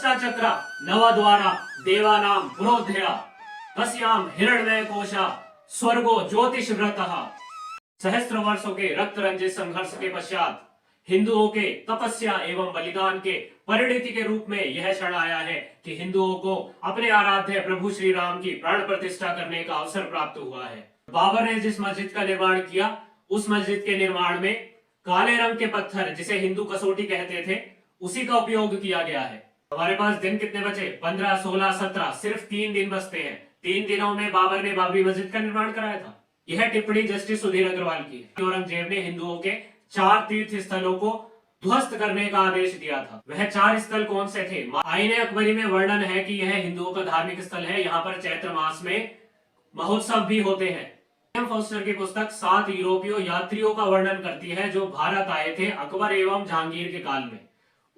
हस्ताचक्र नवद्वारा देवानां पुरोधया तस्यां हिरण्मय कोशा स्वर्गो ज्योतिष व्रतः। सहस्त्र वर्षों के रक्त रंजित संघर्ष के पश्चात हिंदुओं के तपस्या एवं बलिदान के परिणति के रूप में यह क्षण आया है कि हिंदुओं को अपने आराध्य प्रभु श्री राम की प्राण प्रतिष्ठा करने का अवसर प्राप्त हुआ है। बाबर ने जिस मस्जिद का निर्माण किया, उस मस्जिद के निर्माण में काले रंग के पत्थर, जिसे हिंदू कसौटी कहते थे, उसी का उपयोग किया गया है। हमारे पास दिन कितने बचे? 15, 16, 17, सिर्फ 3 दिन बचते हैं। 3 दिनों में बाबर ने बाबरी मस्जिद का निर्माण कराया था। यह टिप्पणी जस्टिस सुधीर अग्रवाल की है। औरंगजेब ने हिंदुओं के 4 तीर्थ स्थलों को ध्वस्त करने का आदेश दिया था। वह 4 स्थल कौन से थे? आईने अकबरी में वर्णन है कि यह हिंदुओं का धार्मिक स्थल है। यहाँ पर चैत्र मास में महोत्सव भी होते हैं। फॉस्टर की पुस्तक 7 यूरोपीय यात्रियों का वर्णन करती है जो भारत आए थे अकबर एवं जहांगीर के काल में।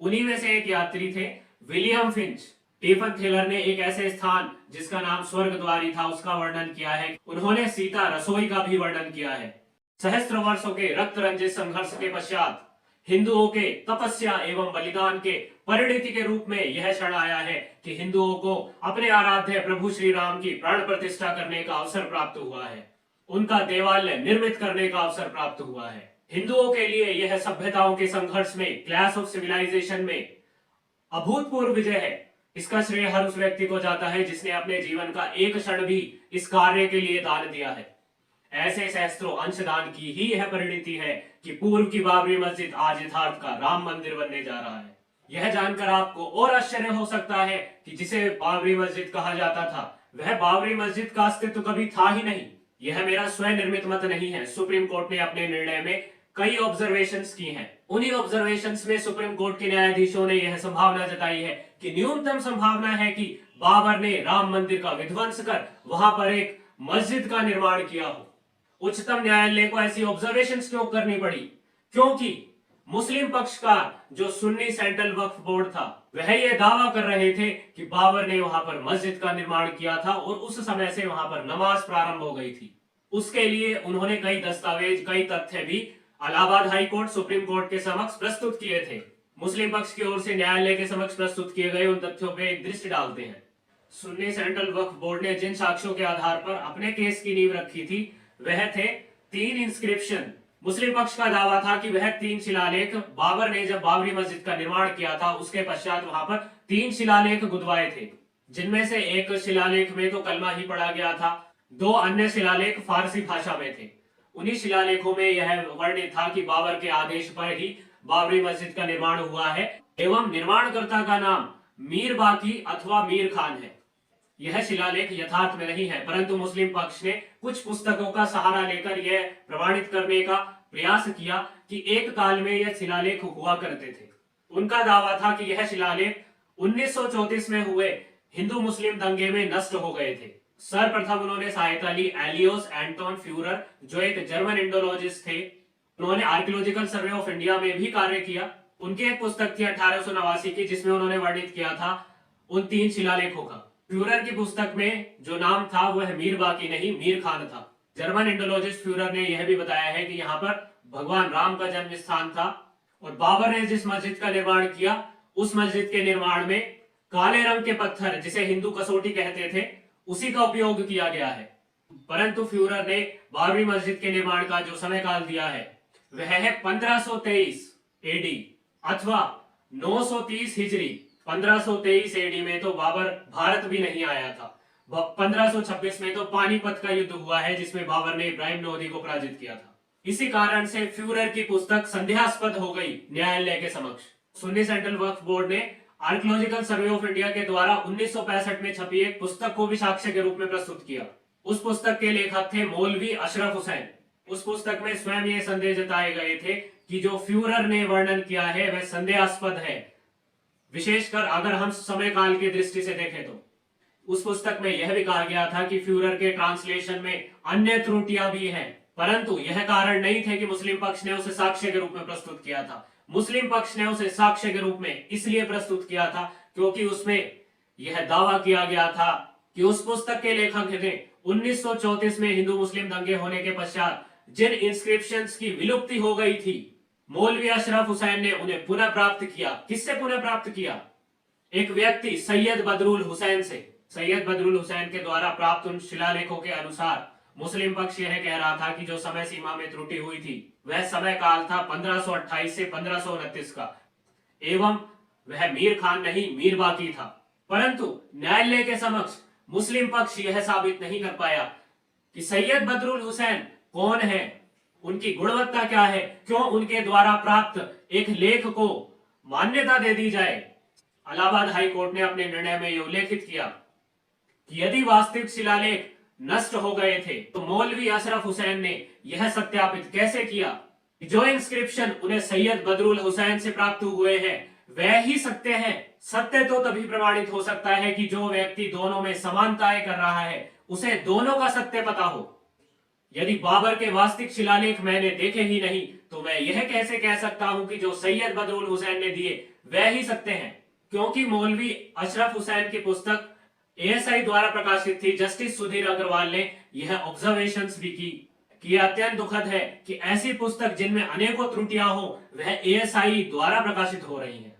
उन्हीं में से एक यात्री थे विलियम फिंच। स्टीफन थिलर ने एक ऐसे स्थान जिसका नाम स्वर्गद्वारी था उसका वर्णन किया है। उन्होंने सीता रसोई का भी वर्णन किया है। सहस्त्र वर्षों के रक्त रंजित संघर्ष के पश्चात हिंदुओं के तपस्या एवं बलिदान के परिणति के रूप में यह क्षण आया है कि हिंदुओं को अपने आराध्य प्रभु श्री राम की प्राण प्रतिष्ठा करने का अवसर प्राप्त हुआ है। उनका देवालय निर्मित करने का अवसर प्राप्त हुआ है। हिंदुओं के लिए यह सभ्यताओं के संघर्ष में, क्लैश ऑफ सिविलाइजेशन में अभूतपूर्व विजय है। इसका श्रेय हर उस व्यक्ति को जाता है जिसने अपने जीवन का एक क्षण भी इस कार्य के लिए दान दिया है। ऐसे सहस्त्रों अंशदान की ही यह परिणति है कि पूर्व की बाबरी मस्जिद आज यथार्थ का राम मंदिर बनने जा रहा है। यह जानकर आपको और आश्चर्य हो सकता है कि जिसे बाबरी मस्जिद कहा जाता था, वह बाबरी मस्जिद का अस्तित्व कभी था ही नहीं। यह मेरा स्वयं निर्मित मत नहीं है। सुप्रीम कोर्ट ने अपने निर्णय में कई ऑब्जर्वेशंस की हैं। उन्हीं ऑब्जर्वेशंस में सुप्रीम कोर्ट के न्यायाधीशों ने यह संभावना जताई है कि न्यूनतम संभावना है कि बाबर ने राम मंदिर का विध्वंस कर वहां पर एक मस्जिद का निर्माण किया हो। उच्चतम न्यायालय को ऐसी ऑब्जर्वेशंस क्यों करनी पड़ी? क्योंकि मुस्लिम पक्ष का जो सुन्नी सेंट्रल वक्फ बोर्ड था, वह यह दावा कर रहे थे कि बाबर ने वहां पर मस्जिद का निर्माण किया था और उस समय से वहां पर नमाज प्रारंभ हो गई थी। उसके लिए उन्होंने कई दस्तावेज, कई तथ्य भी Allahabad high court, supreme court के समक्ष प्रस्तुत किए थे। मुस्लिम पक्ष की ओर से न्यायालय के समक्ष प्रस्तुत किए गए उन तथ्यों पे एक दृष्टि डालते हैं। सुन्नी सेंट्रल वक्फ बोर्ड ने जिन साक्ष्यों के आधार पर अपने केस की नींव रखी थी, वह थे 3 इंस्क्रिप्शन। मुस्लिम पक्ष का दावा था कि वह 3 शिलालेख बाबर ने जब बाबरी मस्जिद का निर्माण किया था उसके पश्चात वहां पर 3 शिलालेख गुदवाए थे, जिनमें से एक शिलालेख में तो कलमा ही पढ़ा गया था, 2 अन्य शिलालेख फारसी भाषा में थे। उन्हीं शिलालेखों में यह वर्णित था कि बाबर के आदेश पर ही बाबरी मस्जिद का निर्माण हुआ है एवं निर्माणकर्ता का नाम मीर बाकी अथवा मीर खान है। यह शिलालेख यथार्थ में नहीं है, परंतु मुस्लिम पक्ष ने कुछ पुस्तकों का सहारा लेकर यह प्रमाणित करने का प्रयास किया कि एक काल में यह शिलालेख हुआ करते थे। उनका दावा था कि यह शिलालेख 1934 में हुए हिंदू मुस्लिम दंगे में नष्ट हो गए थे। सर्वप्रथम उन्होंने सहायता ली एलियोस एंटोन फ्यूरर, जो एक जर्मन इंडोलॉजिस्ट थे। उन्होंने आर्कियोलॉजिकल सर्वे ऑफ इंडिया में भी कार्य किया। उनकी एक पुस्तक थी 1889 की, जिसमें उन्होंने वर्णित किया था उन 3 शिलालेखों का। फ्यूरर की पुस्तक में जो नाम था वह मीर बाकी नहीं, मीर खान था। जर्मन इंडोलॉजिस्ट फ्यूरर ने यह भी बताया है कि यहाँ पर भगवान राम का जन्म स्थान था और बाबर ने जिस मस्जिद का निर्माण किया, उस मस्जिद के निर्माण में काले रंग के पत्थर, जिसे हिंदू कसौटी कहते थे, उसी का उपयोग किया गया है। परंतु फ्यूरर ने बाबरी मस्जिद के निर्माण का जो समय काल दिया है वह है 1523 एडी अथवा 930 हिजरी। 1523 एडी में तो बाबर भारत भी नहीं आया था। 1526 में तो पानीपत का युद्ध हुआ है जिसमें बाबर ने इब्राहिम लोदी को पराजित किया था। इसी कारण से फ्यूरर की पुस्तक संदेहास्पद हो गई न्यायालय के समक्ष। सुन्नी सेंट्रल वक्फ बोर्ड ने आर्कियोलॉजिकल सर्वे ऑफ इंडिया के द्वारा 1965 में छपी एक पुस्तक को भी साक्ष्य के रूप में प्रस्तुत किया। उस पुस्तक के लेखक थे मौलवी अशरफ हुसैन। उस पुस्तक में स्वयं ये संदेह जताए गए थे कि जो फ्यूरर ने वर्णन किया है वह संदेहास्पद है, विशेषकर अगर हम समय काल की दृष्टि से देखें तो। उस पुस्तक में यह भी कहा गया था कि फ्यूरर के ट्रांसलेशन में अन्य त्रुटियां भी हैं, परंतु यह कारण नहीं थे कि मुस्लिम पक्ष ने उसे साक्ष्य के रूप में प्रस्तुत किया था। मुस्लिम पक्ष ने उसे साक्ष्य के रूप में इसलिए प्रस्तुत किया था क्योंकि उसमें यह दावा किया गया था कि उस पुस्तक के लेखक ने 1934 में हिंदू मुस्लिम दंगे होने के पश्चात जिन इंस्क्रिप्शंस की विलुप्ति हो गई थी, मौलवी अशरफ हुसैन ने उन्हें पुनः प्राप्त किया। किससे पुनः प्राप्त किया? एक व्यक्ति सैयद बदरुल हुसैन के द्वारा प्राप्त उन शिलालेखों के अनुसार मुस्लिम पक्ष यह कह रहा था कि जो समय सीमा में त्रुटि हुई थी वह समय काल था 1528 से 1529 का, एवं वह मीर खान नहीं मीर बाकी था। परंतु न्यायालय के समक्ष मुस्लिम पक्ष यह साबित नहीं कर पाया कि सैयद बदरुल हुसैन कौन है, उनकी गुणवत्ता क्या है, क्यों उनके द्वारा प्राप्त एक लेख को मान्यता दे दी जाए। इलाहाबाद हाई कोर्ट ने अपने निर्णय में यह उल्लेखित किया कि यदि वास्तविक शिलालेख नष्ट हो गए थे तो मौलवी अशरफ हुसैन ने यह सत्यापित कैसे किया कि जो इंस्क्रिप्शन उन्हें सैयद बदरुल हुसैन से प्राप्त हुए हैं वह ही सत्य है। सत्य तो तभी प्रमाणित हो सकता है कि जो व्यक्ति दोनों में समानताएं कर रहा है उसे दोनों का सत्य पता हो। यदि बाबर के वास्तविक शिलालेख मैंने देखे ही नहीं तो मैं यह कैसे कह सकता हूं कि जो सैयद बदरुल हुसैन ने दिए वह ही सत्य हैं, क्योंकि मौलवी अशरफ हुसैन की पुस्तक एएसआई द्वारा प्रकाशित थी। जस्टिस सुधीर अग्रवाल ने यह ऑब्जर्वेशंस भी की कि यह अत्यंत दुखद है कि ऐसी पुस्तक जिनमें अनेकों त्रुटियां हो वह एएसआई द्वारा प्रकाशित हो रही है।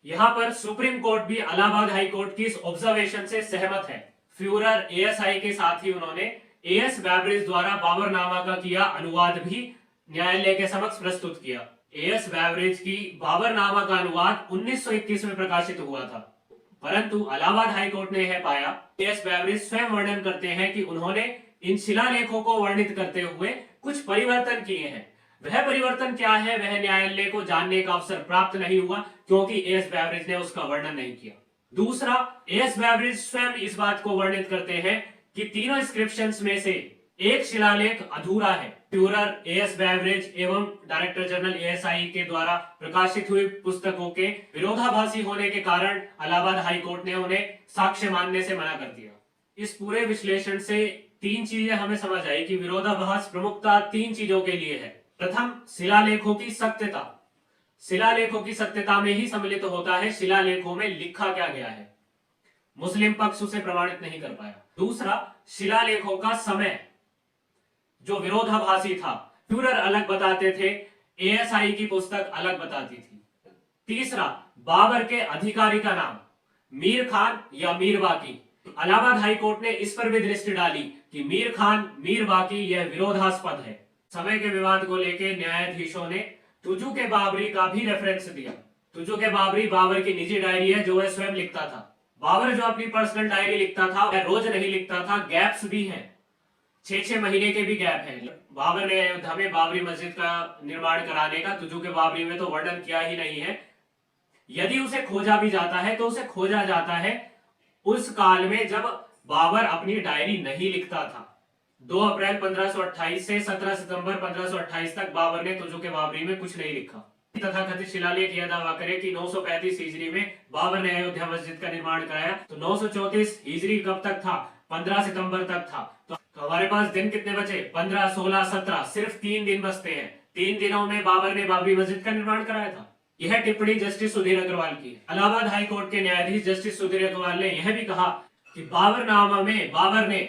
यहाँ पर सुप्रीम कोर्ट भी इलाहाबाद हाई कोर्ट की इस ऑब्जर्वेशन से सहमत है। फ्यूरर एएसआई के साथ ही उन्होंने एएस बैबरेज द्वारा बाबरनामा का किया अनुवाद भी न्यायालय के समक्ष प्रस्तुत किया। एएस बैबरेज की बाबरनामा का अनुवाद 1921 में प्रकाशित हुआ था, परंतु इलाहाबाद हाई कोर्ट ने यह पाया एएस बैबरेज स्वयं वर्णन करते हैं कि उन्होंने इन शिलालेखों को वर्णित करते हुए कुछ परिवर्तन किए हैं। वह परिवर्तन क्या है वह न्यायालय को जानने का अवसर प्राप्त नहीं हुआ, क्योंकि एएस बैबरेज ने उसका वर्णन नहीं किया। दूसरा, एएस बैबरेज स्वयं इस बात को वर्णित करते हैं कि तीनों इंस्क्रिप्शंस में से एक शिलालेख अधूरा है। फ्यूरर एएस बैबरेज एवं डायरेक्टर जनरल एएसआई के द्वारा प्रकाशित हुई पुस्तकों के विरोधाभासी होने के कारण इलाहाबाद हाई कोर्ट ने उन्हें साक्ष्य मानने से मना कर दिया। इस पूरे विश्लेषण से तीन चीजें हमें समझ आई कि विरोधाभास प्रमुखता तीन चीजों के लिए है। प्रथम, शिलालेखों की सत्यता। शिलालेखों की सत्यता में ही सम्मिलित होता है शिलालेखों में लिखा क्या गया है। मुस्लिम पक्ष उसे प्रमाणित नहीं कर पाया। दूसरा, शिलालेखों का समय जो विरोधाभासी था। फ्यूरर अलग बताते थे, एएसआई की पुस्तक अलग बताती थी। तीसरा, बाबर के अधिकारी का नाम मीर खान या मीर बाकी। इलाहाबाद हाई कोर्ट ने इस पर भी दृष्टि डाली कि मीर खान मीर बाकी यह विरोधास्पद है। समय के विवाद को लेकर न्यायाधीशों ने तुजु के बाबरी का भी रेफरेंस दिया। तुजु के बाबरी बाबर की निजी डायरी है जो वह स्वयं लिखता था। बाबर जो अपनी पर्सनल डायरी लिखता था वह रोज नहीं लिखता था, गैप्स भी हैं, 6-6 महीने के भी गैप है। बाबर ने अयोध्या में बाबरी मस्जिद का निर्माण कराने का तुजु के बाबरी में तो वर्णन किया ही नहीं है। यदि उसे खोजा भी जाता है तो उसे खोजा जाता है उस काल में जब बाबर अपनी डायरी नहीं लिखता था। 2 अप्रैल 1528 से 17 सितंबर 1528 तक बाबर ने तुजु के बाबरी में कुछ नहीं लिखा। तथाकथित शिलालेख यह दावा करे कि 935 हिजरी में बाबर ने अयोध्या मस्जिद का निर्माण कराया, तो 934 हिजरी कब तक था? 15 सितंबर तक था। तो हमारे पास दिन कितने बचे? 15, 16, 17, सिर्फ 3 दिन बचते हैं। 3 दिनों में बाबर ने बाबरी मस्जिद का निर्माण कराया था। यह टिप्पणी जस्टिस सुधीर अग्रवाल की है। इलाहाबाद हाई कोर्ट के न्यायाधीश जस्टिस सुधीर अग्रवाल ने यह भी कहा कि बाबरनामा में बाबर ने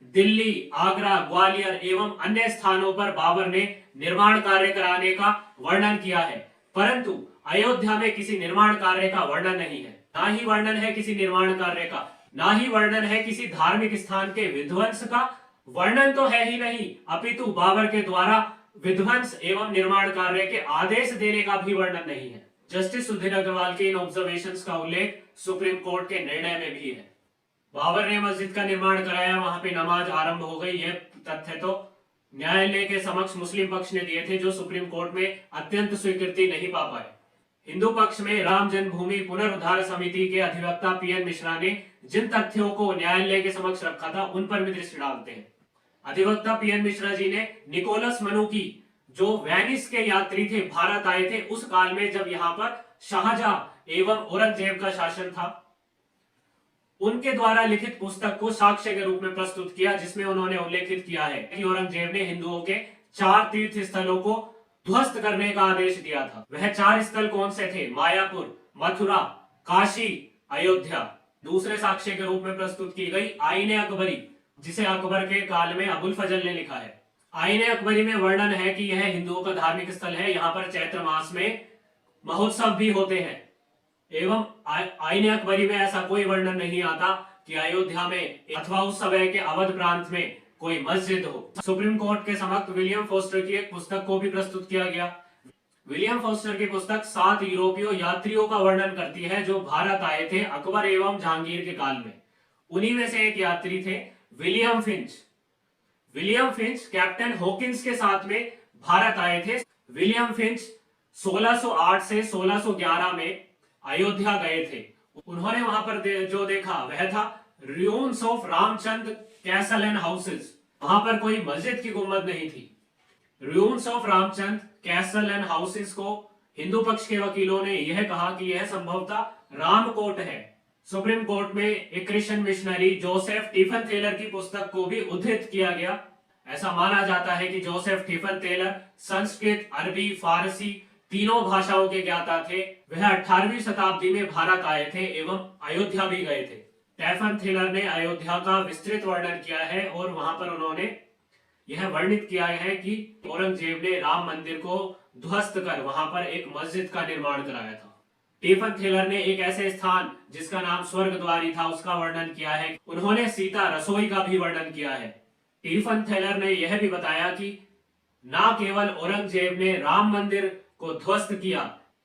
दिल्ली, आगरा, ग्वालियर एवं अन्य स्थानों पर बाबर ने निर्माण कार्य कराने का वर्णन किया है, परंतु अयोध्या में किसी निर्माण कार्य का वर्णन नहीं है। ना ही वर्णन है किसी निर्माण कार्य का, ना ही वर्णन है किसी धार्मिक स्थान के विध्वंस का। वर्णन तो है ही नहीं, अपितु बाबर के द्वारा विध्वंस एवं निर्माण कार्य के आदेश देने का भी वर्णन नहीं है। जस्टिस सुधीर अग्रवाल के इन ऑब्जर्वेशंस का उल्लेख सुप्रीम कोर्ट के निर्णय में भी है। बाबर ने मस्जिद का निर्माण कराया, वहां पे नमाज आरंभ हो गई, यह तथ्य तो न्यायालय के समक्ष मुस्लिम पक्ष ने दिए थे, जो सुप्रीम कोर्ट में अत्यंत स्वीकृति नहीं पा पाए। हिंदू पक्ष में राम जन्मभूमि पुनरुद्धार समिति के अधिवक्ता पीएन मिश्रा ने जिन तथ्यों को न्यायालय के समक्ष रखा था उन पर भी दृष्टि डालते हैं। अधिवक्ता पीएन मिश्रा जी ने निकोलस मनुकी जो वेनिस के यात्री थे, भारत आए थे उस काल में जब यहाँ पर शाहजहां एवं औरंगजेब का शासन था, उनके द्वारा लिखित पुस्तक को साक्ष्य के रूप में प्रस्तुत किया, जिसमें उन्होंने उल्लेखित किया है कि औरंगजेब ने हिंदुओं के 4 तीर्थ स्थलों को ध्वस्त करने का आदेश दिया था। वह 4 स्थल कौन से थे? मायापुर, मथुरा, काशी, अयोध्या। दूसरे साक्ष्य के रूप में प्रस्तुत की गई आईने अकबरी, जिसे अकबर के काल में अबुल फजल ने लिखा है। आईने अकबरी में वर्णन है कि यह हिंदुओं का धार्मिक स्थल है, यहाँ पर चैत्र मास में महोत्सव भी होते हैं। एवं आईने अकबरी में ऐसा कोई वर्णन नहीं आता कि अयोध्या में अथवा उस समय के अवध प्रांत में कोई मस्जिद हो। सुप्रीम कोर्ट के समक्ष विलियम फोस्टर की एक पुस्तक को भी प्रस्तुत किया गया। विलियम फोस्टर की पुस्तक 7 यूरोपीय यात्रियों का वर्णन करती है जो भारत आए थे अकबर एवं जहांगीर के काल में। उन्हीं में से एक यात्री थे William Finch. William Finch captain Hawkins के साथ में भारत आए थे। विलियम फिंच 1608 से 1611 में अयोध्या गए थे। उन्होंने वहां पर जो देखा वह था ruins of Ramchandra castle and houses. वहां पर कोई मस्जिद की गुंबद नहीं थी। ruins of Ramchandra castle and houses को हिंदू पक्ष के वकीलों ने यह कहा कि यह संभवतः रामकोट है। सुप्रीम कोर्ट में एक Christian missionary Joseph Tieffenthaler की पुस्तक को भी उद्धृत किया गया। ऐसा माना जाता है कि जोसेफ टिफन टेलर संस्कृत, अरबी, फारसी तीनों भाषाओं के ज्ञाता थे। वह 18वीं शताब्दी में भारत आए थे एवं अयोध्या भी गए थे। टिफन टेलर ने अयोध्या का विस्तृत वर्णन किया है और वहां पर उन्होंने यह वर्णित किया है कि औरंगजेब ने राम मंदिर को ध्वस्त कर वहां पर एक मस्जिद का निर्माण कराया था। टिफन टेलर ने एक ऐसे स्थान जिसका नाम स्वर्गद्वारी था उसका वर्णन किया है। उन्होंने सीता रसोई का भी वर्णन किया है। टिफन टेलर ने यह भी बताया कि न केवल औरंगजेब ने राम मंदिर को ध्वस्त किया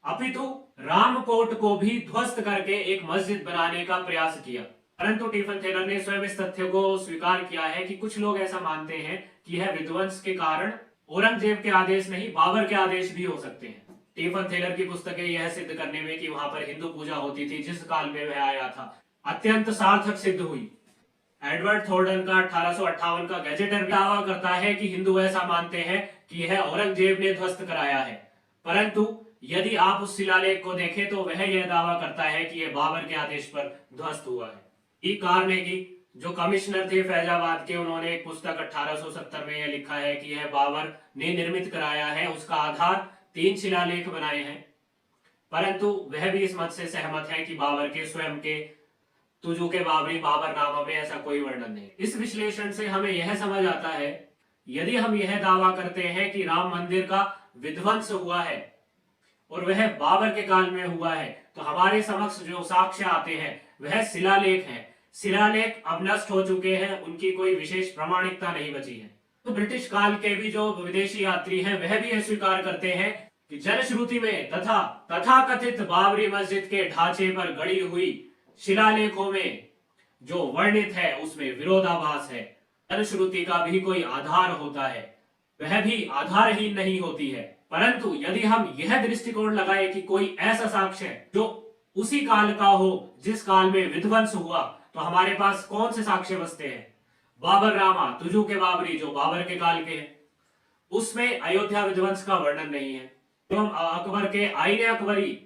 अपितु रामकोट को भी ध्वस्त करके एक मस्जिद बनाने का प्रयास किया। परंतु टिफन टेलर ने स्वयं इस तथ्य को स्वीकार किया है कि कुछ लोग ऐसा मानते हैं कि यह विध्वंस के कारण औरंगजेब के आदेश नहीं बाबर के आदेश भी हो सकते हैं। टिफन टेलर की पुस्तकें यह सिद्ध करने में कि वहां पर हिंदू पूजा होती थी जिस काल में वह आया था अत्यंत सार्थक सिद्ध हुई। एडवर्ड थॉर्डन का 1858 का गैजेटर दावा करता है कि हिंदू ऐसा मानते हैं कि यह औरंगजेब ने ध्वस्त कराया है, परंतु यदि आप उस शिलालेख को देखें तो वह यह दावा करता है कि यह बाबर के आदेश पर ध्वस्त हुआ है। ई कार्नेगी जो कमिश्नर थे फैजाबाद के, उन्होंने एक पुस्तक 1870 में यह लिखा है कि यह बाबर ने निर्मित कराया है। उसका आधार 3 शिलालेख बनाए हैं, परंतु वह भी इस मत से सहमत है कि बाबर के स्वयं के तुजू के बाबरी बाबरनामा में ऐसा कोई वर्णन नहीं। इस विश्लेषण से हमें यह समझ आता है यदि हम यह दावा करते हैं कि राम मंदिर का विध्वंस हुआ है और वह बाबर के काल में हुआ है तो हमारे समक्ष जो साक्ष्य आते हैं वह शिलालेख हैं। शिलालेख अब नष्ट हो चुके हैं, उनकी कोई विशेष प्रामाणिकता नहीं बची है। तो ब्रिटिश काल के भी जो विदेशी यात्री हैं वह भी यह स्वीकार करते हैं कि जनश्रुति में तथा तथाकथित बाबरी मस्जिद के ढांचे पर गढ़ी हुई शिलालेखों में जो वर्णित है उसमें विरोधाभास है। जनश्रुति का भी कोई आधार होता है, वह भी आधारहीन नहीं होती है। परंतु यदि हम यह दृष्टिकोण लगाए कि कोई ऐसा साक्ष्य जो उसी काल का हो जिस काल में विध्वंस हुआ, तो हमारे पास कौन से साक्ष्य बचते हैं? बाबर नामा तुजू के बाबरी जो बाबर के काल के हैं, उसमें अयोध्या विध्वंस का वर्णन नहीं है। एवं अकबर के आईने अकबरी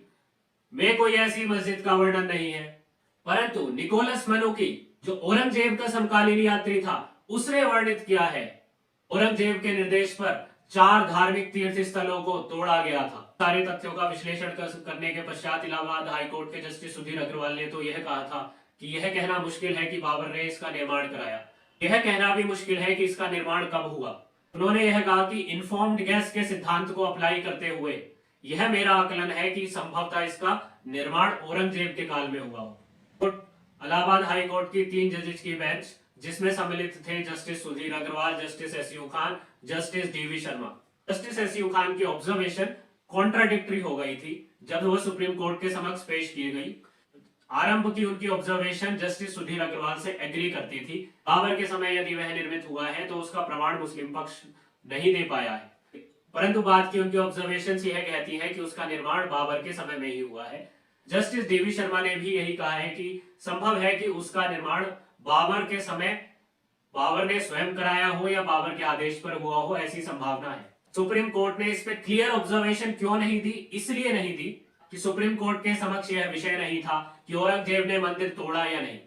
में कोई ऐसी मस्जिद का वर्णन नहीं है। परंतु निकोलस मनुकी जो औरंगजेब का समकालीन यात्री था उसने वर्णित किया है औरंगजेब के निर्देश पर 4 धार्मिक तीर्थ स्थलों को तोड़ा गया था। सारे तथ्यों का विश्लेषण करने के पश्चात इलाहाबाद हाईकोर्ट के जस्टिस सुधीर अग्रवाल ने तो यह कहा था कि यह कहना मुश्किल है कि बाबर ने इसका निर्माण कराया। यह कहना भी मुश्किल है कि इसका निर्माण कब हुआ। उन्होंने यह कहा कि इन्फॉर्म्ड गेस के सिद्धांत को अप्लाई करते हुए यह मेरा आकलन है कि संभवतः इसका निर्माण औरंगजेब के काल में हुआ हो। इलाहाबाद हाई कोर्ट की 3 जजेस की बेंच जिसमें सम्मिलित थे Justice Sudhir Agarwal, Justice S U Khan, Justice D V Sharma. Justice S U Khan की ऑब्जर्वेशन कॉन्ट्राडिक्टरी हो गई थी जब वह सुप्रीम कोर्ट के समक्ष पेश की गई। आरंभ की उनकी ऑब्जर्वेशन जस्टिस सुधीर अग्रवाल से एग्री करती थी। बाबर के समय यदि वह निर्मित हुआ है तो उसका प्रमाण मुस्लिम पक्ष नहीं दे पाया है, परंतु बाद की उनकी ऑब्जर्वेशन यह कहती है कि उसका निर्माण बाबर के समय में ही हुआ है। जस्टिस डीवी शर्मा ने भी यही कहा है कि संभव है कि उसका निर्माण बाबर के समय बाबर ने स्वयं कराया हो या बाबर के आदेश पर हुआ हो, ऐसी संभावना है। सुप्रीम कोर्ट ने इस पे क्लियर ऑब्जर्वेशन क्यों नहीं दी? इसलिए नहीं दी कि सुप्रीम कोर्ट के समक्ष यह विषय नहीं था कि औरंगजेब ने मंदिर तोड़ा या नहीं।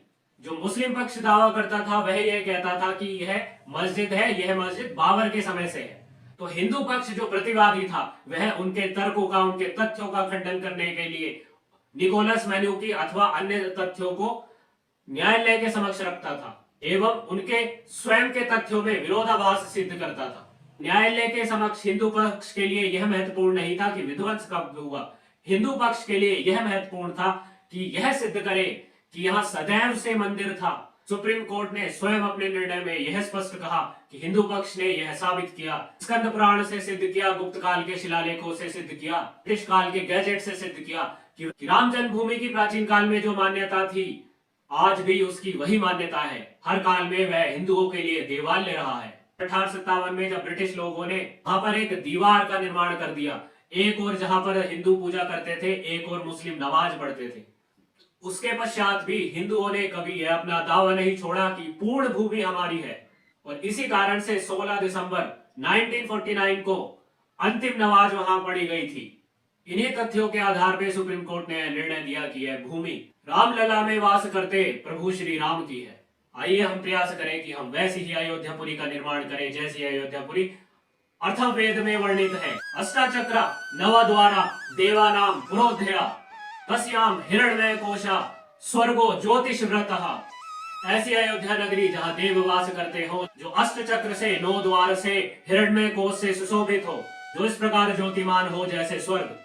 जो मुस्लिम पक्ष दावा करता था वह यह कहता था कि यह मस्जिद है, यह मस्जिद बाबर के समय से है। तो हिंदू पक्ष जो प्रतिवादी था वह उनके तर्कों का, उनके तथ्यों का खंडन करने के लिए निकोलस मैन्युकी अथवा अन्य तथ्यों को न्यायालय के समक्ष रखता था एवं उनके स्वयं के तथ्यों में विरोधाभास सिद्ध करता था। न्यायालय के समक्ष हिंदू पक्ष के लिए यह महत्वपूर्ण नहीं था कि विध्वंस कब हुआ, हिंदू पक्ष के लिए यह महत्वपूर्ण था कि यह सिद्ध करे कि यहाँ सदैव से मंदिर था। सुप्रीम कोर्ट ने स्वयं अपने निर्णय में यह स्पष्ट कहा कि हिंदू पक्ष ने यह साबित किया, स्कंद पुराण से सिद्ध किया, गुप्त काल के शिलालेखों से सिद्ध किया, ब्रिटिश काल के गैजेट से सिद्ध किया कि राम जन्मभूमि की प्राचीन काल में जो मान्यता थी आज भी उसकी वही मान्यता है। हर काल में वह हिंदुओं के लिए देवालय रहा है। 1857 में जब ब्रिटिश लोगों ने वहां पर एक दीवार का निर्माण कर दिया, एक और जहां पर हिंदू पूजा करते थे, एक और मुस्लिम नमाज पढ़ते थे, उसके पश्चात भी हिंदुओं ने कभी यह अपना दावा नहीं छोड़ा कि पूर्ण भूमि हमारी है। और इसी कारण से 16 दिसंबर 1949 को अंतिम नमाज वहां पढ़ी गई थी। इन्हीं तथ्यों के आधार पर सुप्रीम कोर्ट ने निर्णय दिया कि यह भूमि रामलला में वास करते प्रभु श्री राम की है। आइए हम प्रयास करें कि हम वैसी ही अयोध्यापुरी का निर्माण करें जैसी अयोध्यापुरी अथर्ववेद में वर्णित है। अष्टाचक्र नवद्वारा देवानाम पुरोधया तस्याम हिरण्मय कोशा स्वर्गो ज्योतिष व्रतः। ऐसी अयोध्या नगरी जहाँ देव वास करते हो, जो अष्ट चक्र से 9 द्वार से हिरण्मय कोश से सुशोभित हो, जो इस प्रकार ज्योतिमान हो जैसे स्वर्ग।